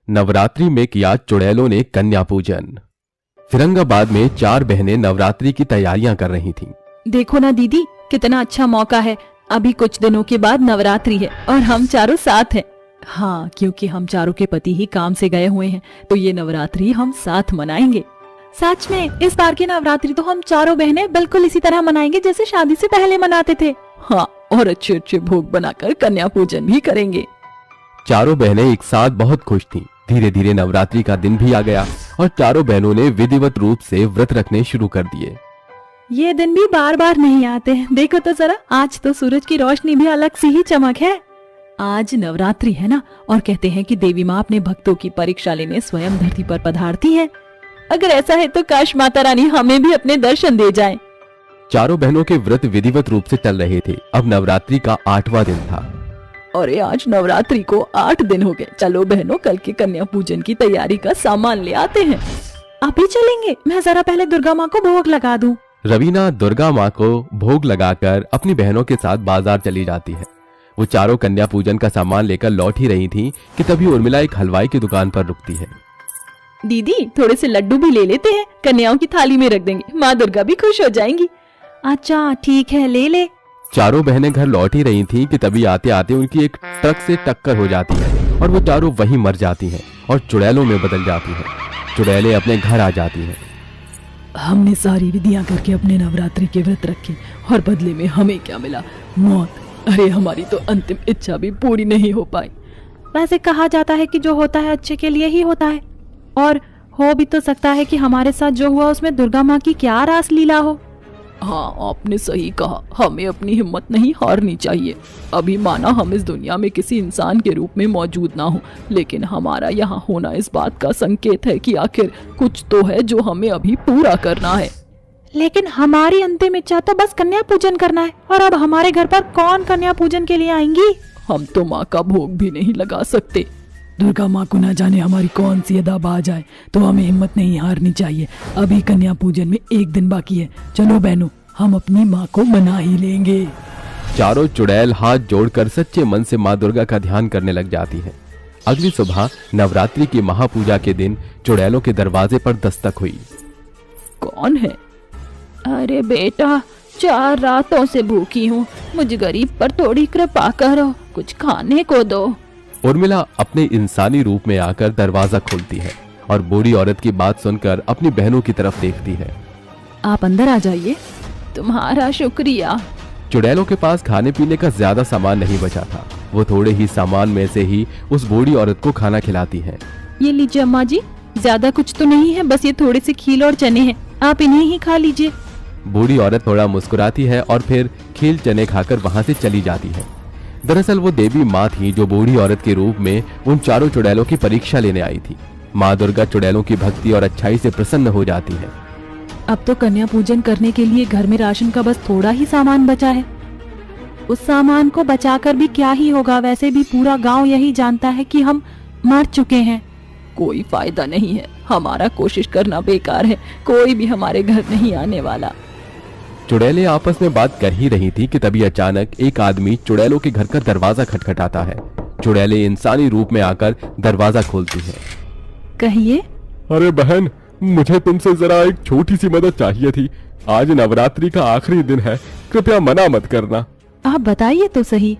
नवरात्रि में किया चुड़ैलों ने कन्या पूजन। फिरंगाबाद में 4 बहनें नवरात्रि की तैयारियां कर रही थीं। देखो ना दीदी, कितना अच्छा मौका है। अभी कुछ दिनों के बाद नवरात्रि है और हम चारों साथ हैं। हाँ, क्योंकि हम चारों के पति ही काम से गए हुए हैं, तो ये नवरात्रि हम साथ मनाएंगे। सच में इस बार की नवरात्रि तो हम चारों बहनें बिल्कुल इसी तरह मनाएंगे जैसे शादी से पहले मनाते थे। हाँ, और अच्छे अच्छे भोग बनाकर कन्या पूजन भी करेंगे। चारों बहनें एक साथ बहुत खुश थीं। धीरे धीरे नवरात्रि का दिन भी आ गया और चारों बहनों ने विधिवत रूप से व्रत रखने शुरू कर दिए। ये दिन भी बार बार नहीं आते हैं। देखो तो जरा, आज तो सूरज की रोशनी भी अलग सी ही चमक है। आज नवरात्रि है ना, और कहते हैं कि देवी माँ अपने भक्तों की परीक्षा लेने स्वयं धरती पर पधारती है। अगर ऐसा है तो काश माता रानी हमें भी अपने दर्शन दे जाएं। चारों बहनों के व्रत विधिवत रूप से चल रहे थे। अब नवरात्रि का 8वां दिन था। अरे आज नवरात्रि को 8 दिन हो गए। चलो बहनों, कल के कन्या पूजन की तैयारी का सामान ले आते हैं। अभी चलेंगे? मैं जरा पहले दुर्गा माँ को भोग लगा दूं। रवीना दुर्गा माँ को भोग लगाकर अपनी बहनों के साथ बाजार चली जाती है। वो चारों कन्या पूजन का सामान लेकर लौट ही रही थी कि तभी उर्मिला एक हलवाई की दुकान पर रुकती है। दीदी, थोड़े से लड्डू भी ले लेते हैं, कन्याओं की थाली में रख देंगे, माँ दुर्गा भी खुश हो जाएंगी। अच्छा ठीक है, ले ले। चारों बहनें घर लौट ही रही थीं कि तभी आते आते उनकी एक ट्रक से टक्कर हो जाती है और वो चारों वहीं मर जाती हैं और चुड़ैलों में बदल जाती हैं। चुड़ैलें अपने घर आ जाती हैं। हमने सारी विधियां करके अपने नवरात्रि के व्रत रखे और बदले में हमें क्या मिला? मौत। अरे हमारी तो अंतिम इच्छा भी पूरी नहीं हो पाई। वैसे कहा जाता है कि जो होता है अच्छे के लिए ही होता है, और हो भी तो सकता है कि हमारे साथ जो हुआ उसमें दुर्गा माँ की क्या रास लीला हो। हाँ, आपने सही कहा। हमें अपनी हिम्मत नहीं हारनी चाहिए। अभी माना हम इस दुनिया में किसी इंसान के रूप में मौजूद ना हो, लेकिन हमारा यहाँ होना इस बात का संकेत है कि आखिर कुछ तो है जो हमें अभी पूरा करना है। लेकिन हमारी अंतिम इच्छा तो बस कन्या पूजन करना है, और अब हमारे घर पर कौन कन्या पूजन के लिए आएंगी? हम तो माँ का भोग भी नहीं लगा सकते। दुर्गा माँ को न जाने हमारी कौन सी अदा आ जाए, तो हमें हिम्मत नहीं हारनी चाहिए। अभी कन्या पूजन में 1 दिन बाकी है। चलो बहनों, हम अपनी माँ को मना ही लेंगे। चारों चुड़ैल हाथ जोड़कर सच्चे मन से माँ दुर्गा का ध्यान करने लग जाती हैं। अगली सुबह नवरात्रि की महापूजा के दिन चुड़ैलों के दरवाजे पर दस्तक हुई। कौन है? अरे बेटा, 4 रातों से भूखी हूँ, मुझे गरीब पर थोड़ी कृपा करो, कुछ खाने को दो। उर्मिला अपने इंसानी रूप में आकर दरवाजा खोलती है और बूढ़ी औरत की बात सुनकर अपनी बहनों की तरफ देखती है। आप अंदर आ जाइए। तुम्हारा शुक्रिया। चुड़ैलों के पास खाने पीने का ज्यादा सामान नहीं बचा था। वो थोड़े ही सामान में से ही उस बूढ़ी औरत को खाना खिलाती है। ये लीजिए अम्मा जी, ज्यादा कुछ तो नहीं है, बस ये थोड़े से खील और चने हैं, आप इन्हें ही खा लीजिए। बूढ़ी औरत थोड़ा मुस्कुराती है और फिर खील चने खाकर वहाँ से चली जाती है। दरअसल वो देवी माँ थी जो बूढ़ी औरत के रूप में उन चारों चुड़ैलों की परीक्षा लेने आई थी। माँ दुर्गा चुड़ैलों की भक्ति और अच्छाई से प्रसन्न हो जाती है। अब तो कन्या पूजन करने के लिए घर में राशन का बस थोड़ा ही सामान बचा है। उस सामान को बचाकर भी क्या ही होगा, वैसे भी पूरा गांव यही जानता है कि हम मर चुके हैं। कोई फायदा नहीं है, हमारा कोशिश करना बेकार है, कोई भी हमारे घर नहीं आने वाला। चुड़ैलें आपस में बात कर ही रही थी कि तभी अचानक एक आदमी चुड़ैलों के घर का दरवाजा खटखटाता है। चुड़ैलें इंसानी रूप में आकर दरवाजा खोलती हैं। कहिए। अरे बहन, मुझे तुमसे जरा एक छोटी सी मदद चाहिए थी। आज नवरात्रि का आखिरी दिन है, कृपया मना मत करना। आप बताइए तो सही।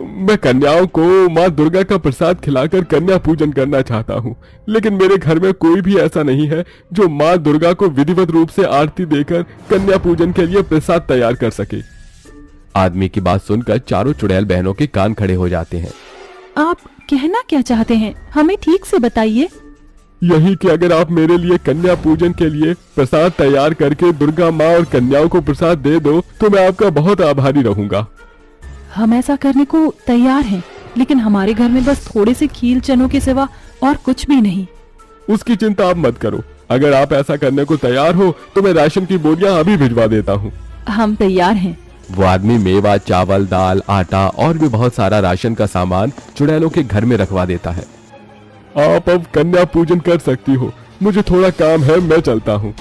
मैं कन्याओं को माँ दुर्गा का प्रसाद खिलाकर कन्या पूजन करना चाहता हूँ, लेकिन मेरे घर में कोई भी ऐसा नहीं है जो माँ दुर्गा को विधिवत रूप से आरती देकर कन्या पूजन के लिए प्रसाद तैयार कर सके। आदमी की बात सुनकर चारों चुड़ैल बहनों के कान खड़े हो जाते हैं। आप कहना क्या चाहते हैं, हमें ठीक से बताइए। यही कि अगर आप मेरे लिए कन्या पूजन के लिए प्रसाद तैयार करके दुर्गा माँ और कन्याओं को प्रसाद दे दो तो मैं आपका बहुत आभारी रहूंगा। हम ऐसा करने को तैयार हैं, लेकिन हमारे घर में बस थोड़े से खील चनों के सिवा और कुछ भी नहीं। उसकी चिंता आप मत करो, अगर आप ऐसा करने को तैयार हो तो मैं राशन की बोरियां अभी भिजवा देता हूँ। हम तैयार हैं। वो आदमी मेवा, चावल, दाल, आटा और भी बहुत सारा राशन का सामान चुड़ैलों के घर में रखवा देता है। आप अब कन्या पूजन कर सकती हो, मुझे थोड़ा काम है, मैं चलता हूँ।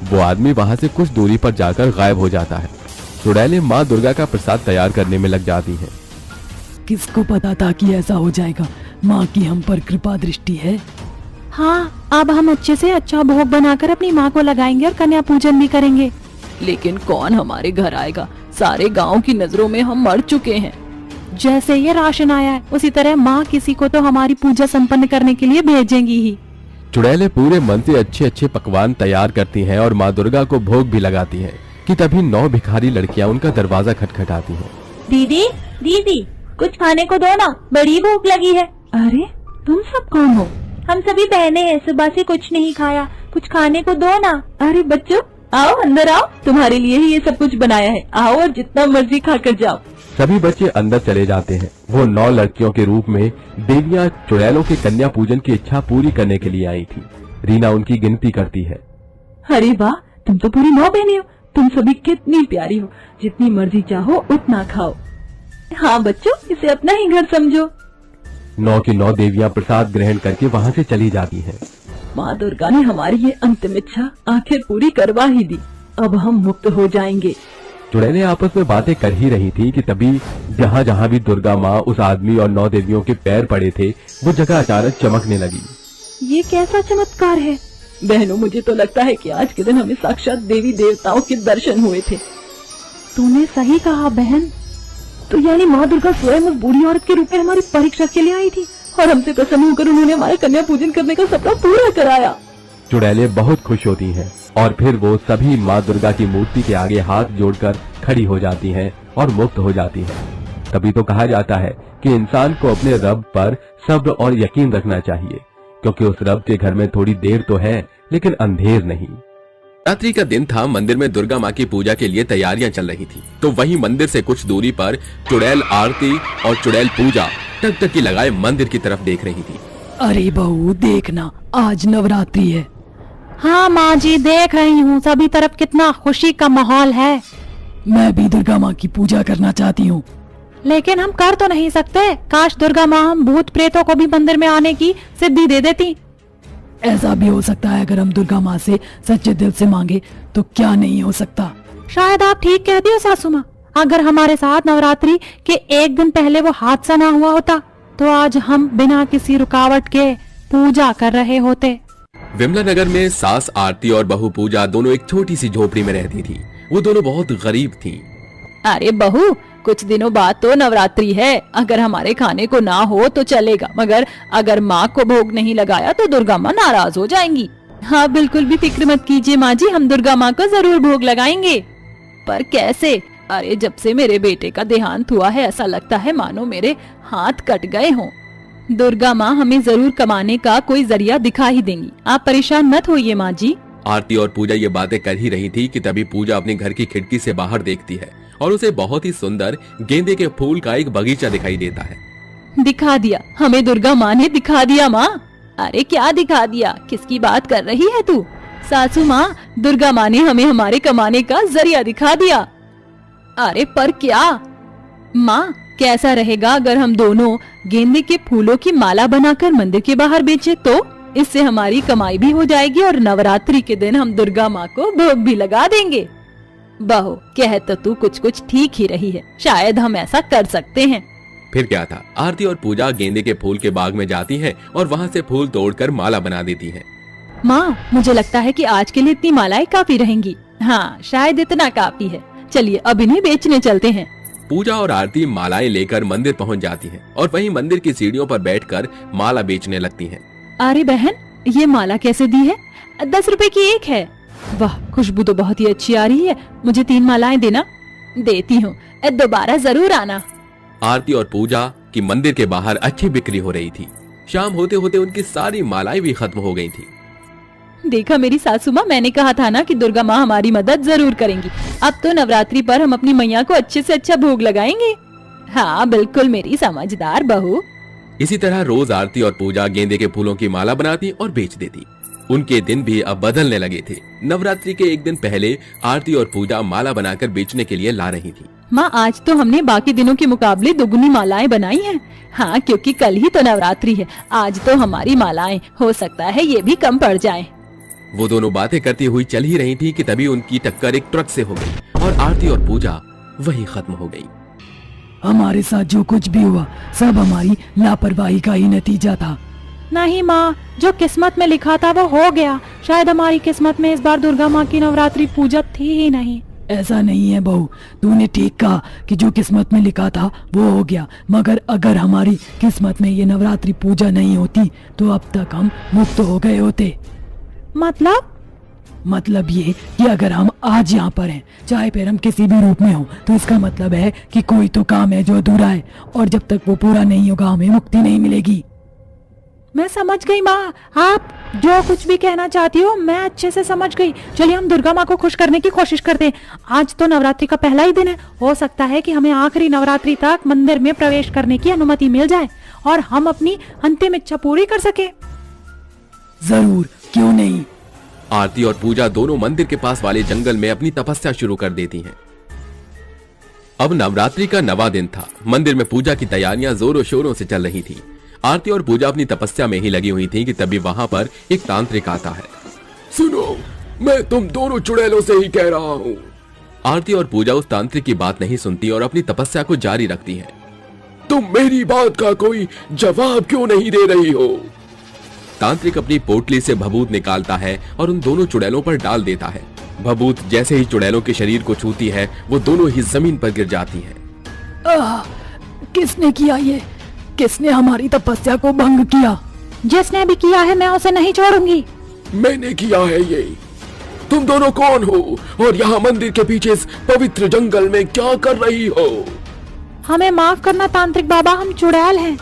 वो आदमी वहाँ से कुछ दूरी पर जाकर गायब हो जाता है। चुड़ैलें माँ दुर्गा का प्रसाद तैयार करने में लग जाती हैं। किसको पता था कि ऐसा हो जाएगा। माँ की हम पर कृपा दृष्टि है। हाँ, अब हम अच्छे से अच्छा भोग बनाकर अपनी माँ को लगाएंगे और कन्या पूजन भी करेंगे। लेकिन कौन हमारे घर आएगा? सारे गांव की नजरों में हम मर चुके हैं। जैसे ये राशन आया है उसी तरह माँ किसी को तो हमारी पूजा संपन्न करने के लिए भेजेंगी ही। चुड़ैलें पूरे मन से अच्छे अच्छे पकवान तैयार करती हैं और माँ दुर्गा को भोग भी लगाती हैं कि तभी 9 भिखारी लड़कियां उनका दरवाजा खटखटाती हैं। दीदी दीदी, कुछ खाने को दो ना, बड़ी भूख लगी है। अरे तुम सब कौन हो? हम सभी बहनें हैं, सुबह से कुछ नहीं खाया, कुछ खाने को दो ना। अरे बच्चों आओ, अंदर आओ, तुम्हारे लिए ही ये सब कुछ बनाया है। आओ और जितना मर्जी खाकर जाओ। सभी बच्चे अंदर चले जाते हैं। वो 9 लड़कियों के रूप में देवियां चुड़ैलों के कन्या पूजन की इच्छा पूरी करने के लिए आई थी। रीना उनकी गिनती करती है। अरे वाह, तुम तो पूरी 9 बहनें हो। तुम सभी कितनी प्यारी हो, जितनी मर्जी चाहो उतना खाओ। हाँ बच्चों, इसे अपना ही घर समझो। 9 की 9 देवियां प्रसाद ग्रहण करके वहाँ से चली जाती हैं। माँ दुर्गा ने हमारी ये अंतिम इच्छा आखिर पूरी करवा ही दी। अब हम मुक्त हो जाएंगे। चुड़ैलें आपस में बातें कर ही रही थी कि तभी जहाँ जहाँ भी दुर्गा माँ, उस आदमी और 9 देवियों के पैर पड़े थे वो जगह अचानक चमकने लगी। ये कैसा चमत्कार है? बहनों, मुझे तो लगता है कि आज के दिन हमें साक्षात देवी देवताओं के दर्शन हुए थे। तूने सही कहा बहन। तो यानी माँ दुर्गा स्वयं उस बूढ़ी औरत के रूप में हमारी परीक्षा के लिए आई थी और हमसे प्रसन्न होकर उन्होंने हमारा कन्या पूजन करने का सपना पूरा कराया। चुड़ैलें बहुत खुश होती हैं और फिर वो सभी माँ दुर्गा की मूर्ति के आगे हाथ जोड़कर खड़ी हो जाती हैं और मुक्त हो जाती हैं। तभी तो कहा जाता है कि इंसान को अपने रब पर सब्र और यकीन रखना चाहिए, क्योंकि उस रब के घर में थोड़ी देर तो है लेकिन अंधेर नहीं। रात्रि का दिन था। मंदिर में दुर्गा माँ की पूजा के लिए तैयारियां चल रही थी। तो वहीं मंदिर से कुछ दूरी पर चुड़ैल आरती और चुड़ैल पूजा टकटकी लगाए मंदिर की तरफ देख रही थी। अरे बहू देखना, आज नवरात्रि है। हाँ माँ जी, देख रही हूँ, सभी तरफ कितना खुशी का माहौल है। मैं भी दुर्गा माँ की पूजा करना चाहती हूँ। लेकिन हम कर तो नहीं सकते। काश दुर्गा माँ हम भूत प्रेतों को भी मंदिर में आने की सिद्धि दे देती। ऐसा भी हो सकता है, अगर हम दुर्गा माँ से सच्चे दिल से मांगे तो क्या नहीं हो सकता। शायद आप ठीक कहती हो सासू माँ। अगर हमारे साथ नवरात्रि के एक दिन पहले वो हादसा ना हुआ होता तो आज हम बिना किसी रुकावट के पूजा कर रहे होते। विमला नगर में सास आरती और बहू पूजा दोनों एक छोटी सी झोपड़ी में रहती थी। वो दोनों बहुत गरीब थीं। अरे बहू, कुछ दिनों बाद तो नवरात्रि है। अगर हमारे खाने को ना हो तो चलेगा, मगर अगर माँ को भोग नहीं लगाया तो दुर्गा माँ नाराज हो जाएंगी। हाँ बिल्कुल भी फिक्र मत कीजिए माँ जी, हम दुर्गा माँ को जरूर भोग लगाएंगे। पर कैसे? अरे जब से मेरे बेटे का देहांत हुआ है ऐसा लगता है मानो मेरे हाथ कट गए हों। दुर्गा माँ हमें जरूर कमाने का कोई जरिया दिखा ही देंगी, आप परेशान मत होइए माँ जी। आरती और पूजा ये बातें कर ही रही थी कि तभी पूजा अपने घर की खिड़की से बाहर देखती है और उसे बहुत ही सुंदर गेंदे के फूल का एक बगीचा दिखाई देता है। दिखा दिया हमें, दुर्गा माँ ने दिखा दिया। माँ, अरे क्या दिखा दिया? किसकी बात कर रही है तू? सासू माँ, दुर्गा माँ ने हमें हमारे कमाने का जरिया दिखा दिया। अरे पर क्या? माँ, कैसा रहेगा अगर हम दोनों गेंदे के फूलों की माला बनाकर मंदिर के बाहर बेचे? तो इससे हमारी कमाई भी हो जाएगी और नवरात्रि के दिन हम दुर्गा माँ को भोग भी लगा देंगे। बहू, कह तो तू कुछ ठीक ही रही है, शायद हम ऐसा कर सकते हैं। फिर क्या था, आरती और पूजा गेंदे के फूल के बाग में जाती हैं और वहाँ से फूल तोड़कर माला बना देती हैं। माँ, मुझे लगता है कि आज के लिए इतनी मालाएं काफी रहेंगी। हाँ, शायद इतना काफी है। चलिए अब इन्हें बेचने चलते हैं। पूजा और आरती मालाएं लेकर मंदिर पहुँच जाती हैं और वहीं मंदिर की सीढ़ियों पर बैठकर माला बेचने लगती हैं। अरे बहन, ये माला कैसे दी है? 10 रुपए की एक है। वाह, खुशबू तो बहुत ही अच्छी आ रही है। मुझे 3 मालाएं देना। देती हूँ, दोबारा जरूर आना। आरती और पूजा की मंदिर के बाहर अच्छी बिक्री हो रही थी। शाम होते होते उनकी सारी मालाएं भी खत्म हो गई थी। देखा मेरी सासू माँ, मैंने कहा था ना कि दुर्गा माँ हमारी मदद जरूर करेंगी। अब तो नवरात्रि पर हम अपनी मैया को अच्छे से अच्छा भोग लगाएंगे। हाँ बिल्कुल मेरी समझदार बहू। इसी तरह रोज आरती और पूजा गेंदे के फूलों की माला बनाती और बेच देती। उनके दिन भी अब बदलने लगे थे। नवरात्रि के एक दिन पहले आरती और पूजा माला बनाकर बेचने के लिए ला रही थी। माँ, आज तो हमने बाकी दिनों के मुकाबले दुगनी मालाएं बनाई हैं। हाँ, क्योंकि कल ही तो नवरात्रि है। आज तो हमारी मालाएं हो सकता है ये भी कम पड़ जाएं। वो दोनों बातें करती हुई चल ही रही थी कि तभी उनकी टक्कर एक ट्रक से हो गई और आरती और पूजा वहीं खत्म हो गई। हमारे साथ जो कुछ भी हुआ सब हमारी लापरवाही का ही नतीजा था। नहीं माँ, जो किस्मत में लिखा था वो हो गया। शायद हमारी किस्मत में इस बार दुर्गा माँ की नवरात्रि पूजा थी ही नहीं। ऐसा नहीं है बहू, तूने ठीक कहा कि जो किस्मत में लिखा था वो हो गया, मगर अगर हमारी किस्मत में ये नवरात्रि पूजा नहीं होती तो अब तक हम मुक्त हो गए होते। मतलब ये कि अगर हम आज यहाँ पर हैं, चाहे फिर हम किसी भी रूप में हो, तो इसका मतलब है कि कोई तो काम है जो अधूरा है, और जब तक वो पूरा नहीं होगा हमें मुक्ति नहीं मिलेगी। मैं समझ गई माँ, आप जो कुछ भी कहना चाहती हो मैं अच्छे से समझ गई। चलिए हम दुर्गा माँ को खुश करने की कोशिश करते हैं। आज तो नवरात्रि का पहला ही दिन है, हो सकता है कि हमें आखिरी नवरात्रि तक मंदिर में प्रवेश करने की अनुमति मिल जाए और हम अपनी अंतिम इच्छा पूरी कर सके। जरूर, क्यों नहीं। आरती और पूजा दोनों मंदिर के पास वाले जंगल में अपनी तपस्या शुरू कर देती हैं। अब नवरात्रि का 9वां दिन था। मंदिर में पूजा की तैयारियां जोरों शोरों से चल रही थीं। आरती और पूजा अपनी तपस्या में ही लगी हुई थी कि तभी वहां पर एक तांत्रिक आता है। सुनो, मैं तुम दोनों चुड़ैलों से ही कह रहा हूँ। आरती और पूजा उस तांत्रिक की बात नहीं सुनती और अपनी तपस्या को जारी रखती हैं। तुम मेरी बात का कोई जवाब क्यों नहीं दे रही हो? तांत्रिक अपनी पोटली से भभूत निकालता है और उन दोनों चुड़ैलों पर डाल देता है। भभूत जैसे ही चुड़ैलों के शरीर को छूती है वो दोनों ही जमीन पर गिर जाती हैं। किसने किया ये? किसने हमारी तपस्या को भंग किया? जिसने भी किया है मैं उसे नहीं छोड़ूंगी। मैंने किया है ये। तुम दोनों कौन हो और यहाँ मंदिर के पीछे इस पवित्र जंगल में क्या कर रही हो? हमें माफ करना तांत्रिक बाबा, हम चुड़ैल हैं।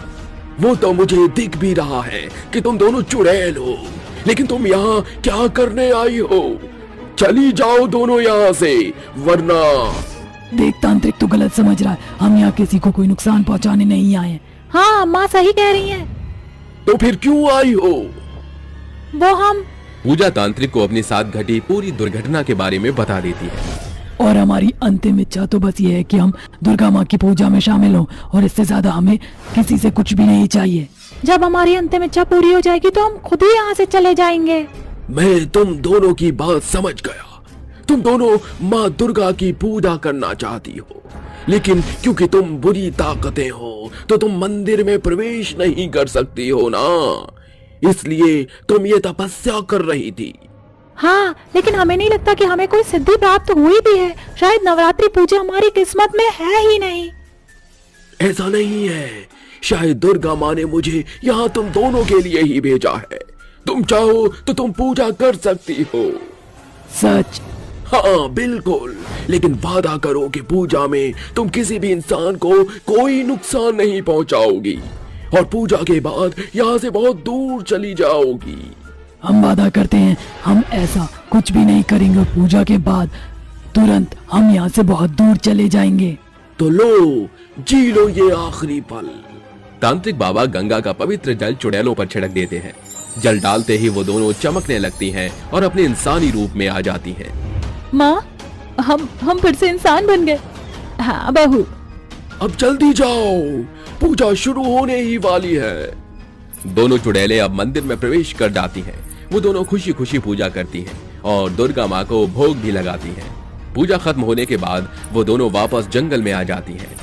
वो तो मुझे दिख भी रहा है कि तुम दोनों चुड़ैल हो, लेकिन तुम यहाँ क्या करने आई हो? चली जाओ दोनों यहाँ से, वरना। देख तांत्रिक, तू गलत समझ रहा है। हम यहाँ किसी को कोई नुकसान पहुँचाने नहीं आए। हाँ माँ सही कह रही है। तो फिर क्यों आई हो? वो हम। पूजा तांत्रिक को अपनी साथ घटी पूरी दुर्घटना के बारे में बता देती है। और हमारी अंतिम इच्छा तो बस ये है कि हम दुर्गा माँ की पूजा में शामिल हों, और इससे ज्यादा हमें किसी से कुछ भी नहीं चाहिए। जब हमारी अंतिम इच्छा पूरी हो जाएगी तो हम खुद ही यहाँ से चले जाएंगे। मैं तुम दोनों की बात समझ गया। तुम दोनों माँ दुर्गा की पूजा करना चाहती हो, लेकिन क्योंकि तुम बुरी ताकतें हो तो तुम मंदिर में प्रवेश नहीं कर सकती हो ना, इसलिए तुम ये तपस्या कर रही थी। हाँ, लेकिन हमें नहीं लगता कि हमें कोई सिद्धि प्राप्त हुई भी है। शायद नवरात्रि पूजा हमारी किस्मत में है ही नहीं। ऐसा नहीं है, शायद दुर्गा माँ ने मुझे यहाँ तुम दोनों के लिए ही भेजा है। तुम चाहो तो तुम पूजा कर सकती हो। सच? हाँ बिल्कुल, लेकिन वादा करो कि पूजा में तुम किसी भी इंसान को कोई नुकसान नहीं पहुंचाओगी और पूजा के बाद यहाँ से बहुत दूर चली जाओगी। हम वादा करते हैं हम ऐसा कुछ भी नहीं करेंगे। पूजा के बाद तुरंत हम यहाँ से बहुत दूर चले जाएंगे। तो लो, जी लो ये आखिरी पल। तांत्रिक बाबा गंगा का पवित्र जल चुड़ैलों पर छिड़क देते हैं। जल डालते ही वो दोनों चमकने लगती हैं और अपने इंसानी रूप में आ जाती हैं। माँ, हम फिर से इंसान बन गए। हाँ बहू। अब जल्दी जाओ, पूजा शुरू होने ही वाली है। दोनों चुड़ैलें अब मंदिर में प्रवेश कर जाती हैं। वो दोनों खुशी खुशी पूजा करती हैं और दुर्गा माँ को भोग भी लगाती हैं। पूजा खत्म होने के बाद वो दोनों वापस जंगल में आ जाती हैं।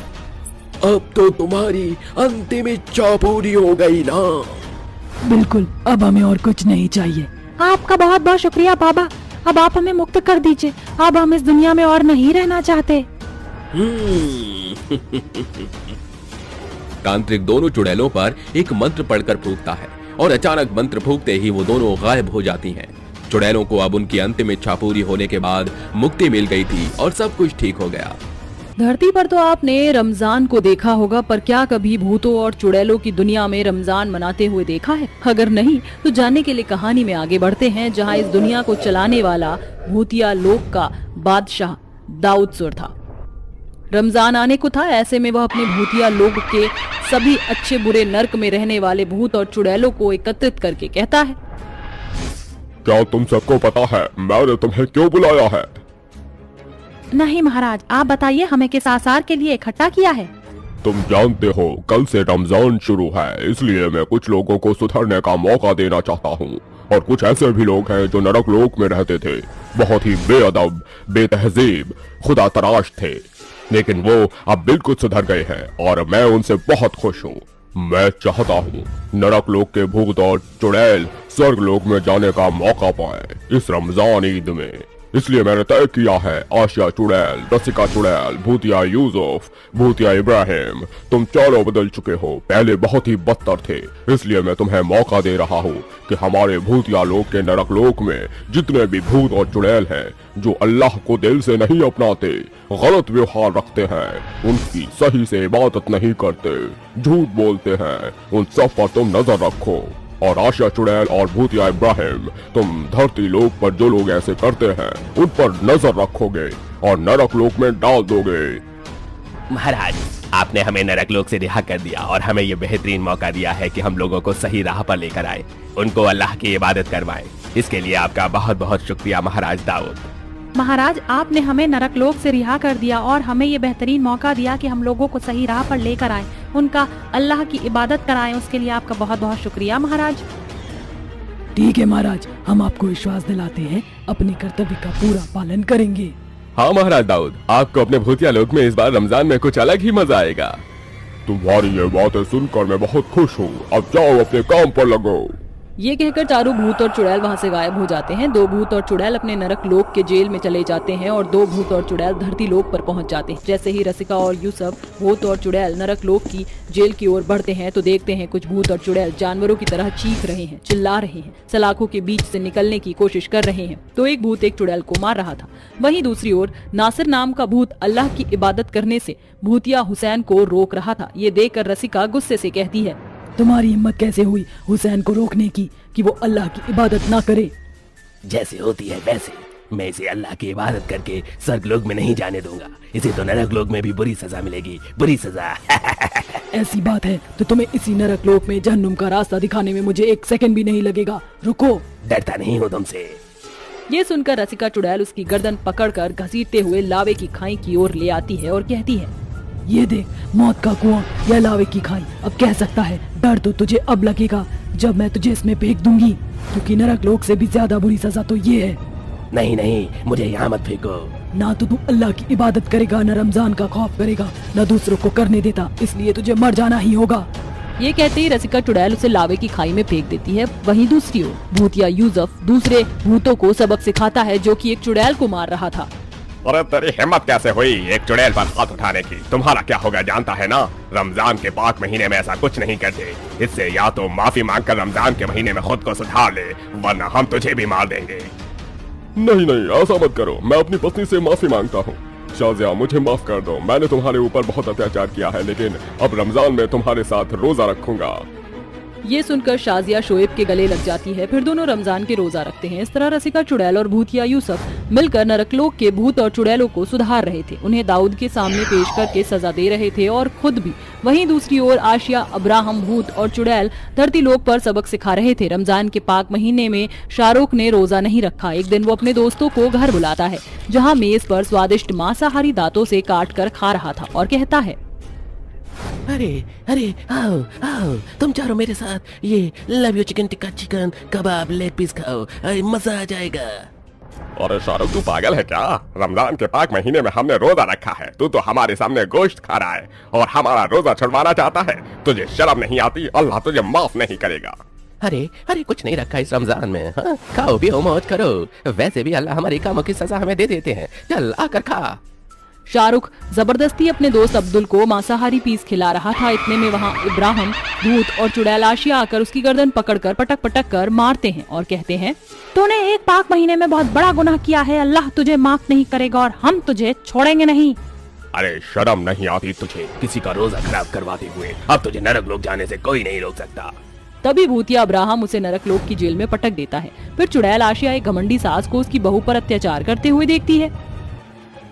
अब तो तुम्हारी अंतिम इच्छा पूरी हो गई ना? बिल्कुल, अब हमें और कुछ नहीं चाहिए। आपका बहुत बहुत शुक्रिया बाबा, अब आप हमें मुक्त कर दीजिए। अब हम इस दुनिया में और नहीं रहना चाहते। तांत्रिक दोनों चुड़ैलों पर एक मंत्र पढ़कर फूंकता है और अचानक मंत्र फूंकते ही वो दोनों गायब हो जाती हैं। चुड़ैलों को अब उनकी अंतिम इच्छा पूरी होने के बाद मुक्ति मिल गई थी और सब कुछ ठीक हो गया। धरती पर तो आपने रमजान को देखा होगा, पर क्या कभी भूतों और चुड़ैलों की दुनिया में रमजान मनाते हुए देखा है? अगर नहीं तो जानने के लिए कहानी में आगे बढ़ते हैं, जहां इस दुनिया को चलाने वाला भूतिया लोक का बादशाह दाऊद सुर था। रमजान आने को था, ऐसे में वह अपने भूतिया लोक के सभी अच्छे बुरे नर्क में रहने वाले भूत और चुड़ैलों को एकत्रित करके कहता है, क्या तुम सबको पता है मैंने तुम्हें क्यों बुलाया है? नहीं महाराज, आप बताइए हमें किस आसार के लिए इकट्ठा किया है? तुम जानते हो कल से रमजान शुरू है, इसलिए मैं कुछ लोगों को सुधरने का मौका देना चाहता हूँ। और कुछ ऐसे भी लोग हैं जो नरक लोक में रहते थे, बहुत ही बेअदब, बेतहजीब, खुदा तराश थे। लेकिन वो अब बिल्कुल सुधर गए हैं और मैं उनसे बहुत खुश हूँ। मैं चाहता हूँ नरक लोक के भूत और चुड़ैल स्वर्ग लोक में जाने का मौका पाए इस रमजान ईद में। इसलिए मैंने तय किया है आशिया चुड़ैल, रसिका चुड़ैल, भूतिया यूसुफ, भूतिया इब्राहिम, तुम चारों बदल चुके हो, पहले बहुत ही बदतर थे। इसलिए मैं तुम्हें मौका दे रहा हूँ कि हमारे भूतिया लोक के नरक लोक में जितने भी भूत और चुड़ैल हैं जो अल्लाह को दिल से नहीं अपनाते, गलत व्यवहार रखते हैं, उनकी सही से इबादत नहीं करते, झूठ बोलते हैं, उन सब पर तुम नजर रखो। और आशिया चुड़ैल और भूतिया इब्राहिम, तुम धरती लोक पर जो लोग ऐसे करते हैं उन पर नजर रखोगे और नरक लोक में डाल दोगे। महाराज, आपने हमें नरक लोक से रिहा कर दिया और हमें ये बेहतरीन मौका दिया है कि हम लोगों को सही राह पर लेकर आए, उनको अल्लाह की इबादत करवाएं। इसके लिए आपका बहुत बहुत शुक्रिया महाराज दाऊद। महाराज, आपने हमें नरक लोक से रिहा कर दिया और हमें ये बेहतरीन मौका दिया कि हम लोगों को सही राह पर लेकर आए, उनका अल्लाह की इबादत कराएं। उसके लिए आपका बहुत बहुत शुक्रिया महाराज। ठीक है महाराज, हम आपको विश्वास दिलाते हैं अपने कर्तव्य का पूरा पालन करेंगे। हाँ महाराज दाऊद, आपको अपने भूतिया लोक में इस बार रमजान में कुछ अलग ही मजा आएगा। तुम्हारी ये बातें सुनकर मैं बहुत खुश हूँ। अब जाओ अपने काम पर लगो। ये कहकर चारों भूत और चुड़ैल वहाँ से गायब हो जाते हैं। दो भूत और चुड़ैल अपने नरक लोक के जेल में चले जाते हैं और दो भूत और चुड़ैल धरती लोक पर पहुँच जाते हैं। जैसे ही रसिका और यूसुफ भूत और चुड़ैल नरक लोक की जेल की ओर बढ़ते हैं तो देखते हैं कुछ भूत और चुड़ैल जानवरों की तरह चीख रहे हैं, चिल्ला रहे हैं, सलाखों के बीच से निकलने की कोशिश कर रहे हैं। तो एक भूत एक चुड़ैल को मार रहा था। वहीं दूसरी ओर नासिर नाम का भूत अल्लाह की इबादत करने से भूतिया हुसैन को रोक रहा था। ये देखकर रसिका गुस्से से कहती है, तुम्हारी हिम्मत कैसे हुई हुसैन को रोकने की कि वो अल्लाह की इबादत ना करे? जैसे होती है वैसे मैं इसे अल्लाह की इबादत करके स्वर्ग लोक में नहीं जाने दूंगा। इसे तो नरक लोक में भी बुरी सजा मिलेगी, बुरी सजा। ऐसी बात है तो तुम्हें इसी नरक लोक में जहन्नुम का रास्ता दिखाने में मुझे एक सेकंड भी नहीं लगेगा। रुको। डरता नहीं हूँ तुमसे। ये सुनकर रसिका चुड़ैल उसकी गर्दन पकड़कर घसीटते हुए लावे की खाई की ओर ले आती है और कहती है, ये देख, मौत का कुआं या लावे की खाई। अब कह सकता है डर तो तुझे अब लगेगा जब मैं तुझे इसमें फेंक दूंगी, क्योंकि नरक लोक से भी ज्यादा बुरी सजा तो ये है। नहीं नहीं, मुझे यहाँ मत फेंको। ना तो तू अल्लाह की इबादत करेगा, न रमजान का खौफ करेगा, न दूसरों को करने देता, इसलिए तुझे मर जाना ही होगा। ये कहते ही रसिका चुड़ैल उसे लावे की खाई में फेंक देती है। वहीं दूसरी ओर भूतिया यूसुफ दूसरे भूतों को सबक सिखाता है जो कि एक चुड़ैल को मार रहा था। अरे तेरी हिम्मत कैसे हुई एक चुड़ैल पर हाथ उठाने की? तुम्हारा क्या होगा जानता है ना, रमजान के पाक महीने में ऐसा कुछ नहीं करते। इससे या तो माफी मांगकर रमजान के महीने में खुद को सुधार ले, वरना हम तुझे भी मार देंगे। नहीं नहीं, ऐसा मत करो। मैं अपनी पत्नी से माफी मांगता हूँ। शाजिया, मुझे माफ कर दो। मैंने तुम्हारे ऊपर बहुत अत्याचार किया है, लेकिन अब रमजान में तुम्हारे साथ रोजा रखूंगा। ये सुनकर शाजिया शोएब के गले लग जाती है। फिर दोनों रमजान के रोजा रखते हैं। इस तरह रसिका चुड़ैल और भूतिया यूसुफ मिलकर नरकलोक के भूत और चुड़ैलों को सुधार रहे थे, उन्हें दाऊद के सामने पेश करके सजा दे रहे थे और खुद भी। वहीं दूसरी ओर आशिया, अब्राहम, भूत और चुड़ैल धरती लोक पर सबक सिखा रहे थे। रमजान के पाक महीने में शाहरुख ने रोजा नहीं रखा। एक दिन वो अपने दोस्तों को घर बुलाता है, जहाँ मेज पर स्वादिष्ट मांसाहारी दांतों से काट कर खा रहा था और कहता है, अरे अरे आओ आओ, तुम चारों मेरे साथ ये love you chicken tikka, chicken kebab, leg piece खाओ, अरे मजा आ जाएगा। अरे शाहरुख, तू पागल है क्या? रमजान के पाक महीने में हमने रोजा रखा है, तू तो हमारे सामने गोश्त खा रहा है और हमारा रोजा छुड़वाना चाहता है। तुझे शर्म नहीं आती? अल्लाह तुझे माफ नहीं करेगा। अरे अरे, कुछ नहीं रखा इस रमजान में। हाँ, खाओ पियो मौज करो। वैसे भी अल्लाह हमारे कामों की सजा हमें दे देते हैं। चल आकर खा। शाहरुख जबरदस्ती अपने दोस्त अब्दुल को मांसाहारी पीस खिला रहा था। इतने में वहाँ इब्राहिम, भूत और चुड़ैल आशिया आकर उसकी गर्दन पकड़कर पटक पटक कर मारते हैं और कहते हैं, तूने एक पाक महीने में बहुत बड़ा गुनाह किया है, अल्लाह तुझे माफ नहीं करेगा और हम तुझे छोड़ेंगे नहीं। अरे शर्म नहीं आती तुझे किसी का रोजा खराब करवाते हुए? अब तुझे नरक लोक जाने से कोई नहीं रोक सकता। तभी भूतिया अब्राहम उसे नरक लोक की जेल में पटक देता है। फिर चुड़ैल आशिया एक घमंडी सास को उसकी बहू पर अत्याचार करते हुए देखती है।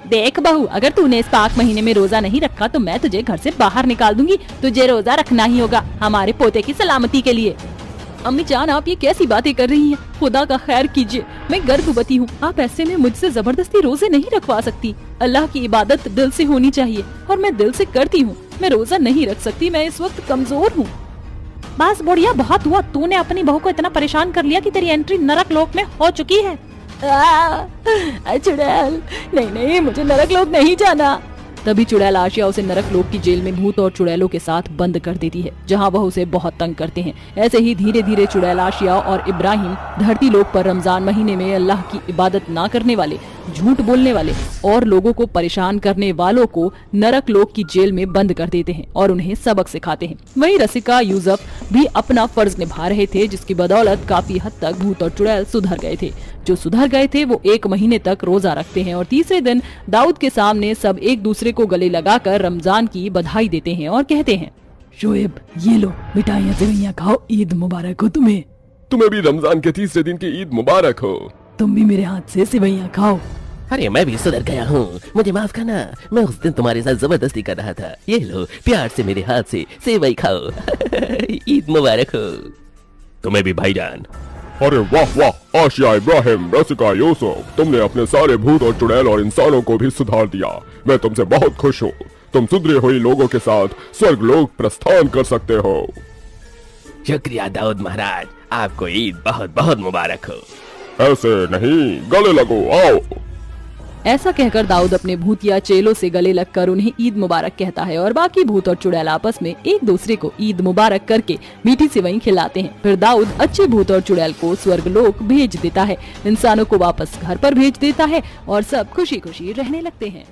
देख बहू, अगर तूने इस पाक महीने में रोजा नहीं रखा तो मैं तुझे घर से बाहर निकाल दूंगी। तुझे रोजा रखना ही होगा हमारे पोते की सलामती के लिए। अम्मी जान, आप ये कैसी बातें कर रही हैं? खुदा का खैर कीजिए, मैं गर्भवती हूँ। आप ऐसे में मुझसे जबरदस्ती रोजे नहीं रखवा सकती। अल्लाह की इबादत दिल से होनी चाहिए और मैं दिल से करती हूँ। मैं रोजा नहीं रख सकती, मैं इस वक्त कमजोर हूँ। बस बुढ़िया, बहुत हुआ। तूने अपनी बहू को इतना परेशान कर लिया कि तेरी एंट्री नरक लोक में हो चुकी है। चुड़ैल, नहीं नहीं, मुझे नरक लोक नहीं जाना। तभी चुड़ैल आशिया उसे नरक लोक की जेल में भूत और चुड़ैलों के साथ बंद कर देती है, जहां वह उसे बहुत तंग करते हैं। ऐसे ही धीरे धीरे चुड़ैल आशिया और इब्राहिम धरती लोक पर रमजान महीने में अल्लाह की इबादत ना करने वाले, झूठ बोलने वाले और लोगों को परेशान करने वालों को नरक लोक की जेल में बंद कर देते हैं और उन्हें सबक सिखाते हैं। वहीं रसिका यूसुफ भी अपना फर्ज निभा रहे थे, जिसकी बदौलत काफी हद तक भूत और चुड़ैल सुधर गए थे। जो सुधर गए थे वो 1 महीने तक रोजा रखते हैं और तीसरे दिन दाऊद के सामने सब एक दूसरे को गले लगाकर रमजान की बधाई देते हैं और कहते हैं, शोएब ये लो मिठाइयाँ सेवइयाँ खाओ, ईद मुबारक हो तुम्हें। तुम्हें भी रमजान के तीसरे दिन की ईद मुबारक हो। तुम भी मेरे हाथ से सेवइयाँ खाओ। अरे मैं भी सुधर गया हूँ, मुझे माफ करना, मैं उस दिन तुम्हारे साथ जबरदस्ती कर रहा था। ये लो प्यार से मेरे हाथ से सेवई खाओ। ईद मुबारक हो। तुम्हें भी भाईजान। अरे वाह वाह, आशिया, इब्राहिम, रसिका, यूसुफ, तुमने अपने सारे भूत और चुड़ैल और इंसानों को भी सुधार दिया। मैं तुमसे बहुत खुश हूँ। तुम सुधरे हुए लोगों के साथ स्वर्ग लोक प्रस्थान कर सकते हो। शुक्रिया दाऊद महाराज, आपको ईद बहुत बहुत मुबारक हो। ऐसे नहीं, गले लगो, आओ। ऐसा कहकर दाऊद अपने भूतिया चेलों से गले लगकर उन्हें ईद मुबारक कहता है और बाकी भूत और चुड़ैल आपस में एक दूसरे को ईद मुबारक करके मीठी सेवई खिलाते हैं। फिर दाऊद अच्छे भूत और चुड़ैल को स्वर्गलोक भेज देता है, इंसानों को वापस घर पर भेज देता है और सब खुशी खुशी रहने लगते हैं।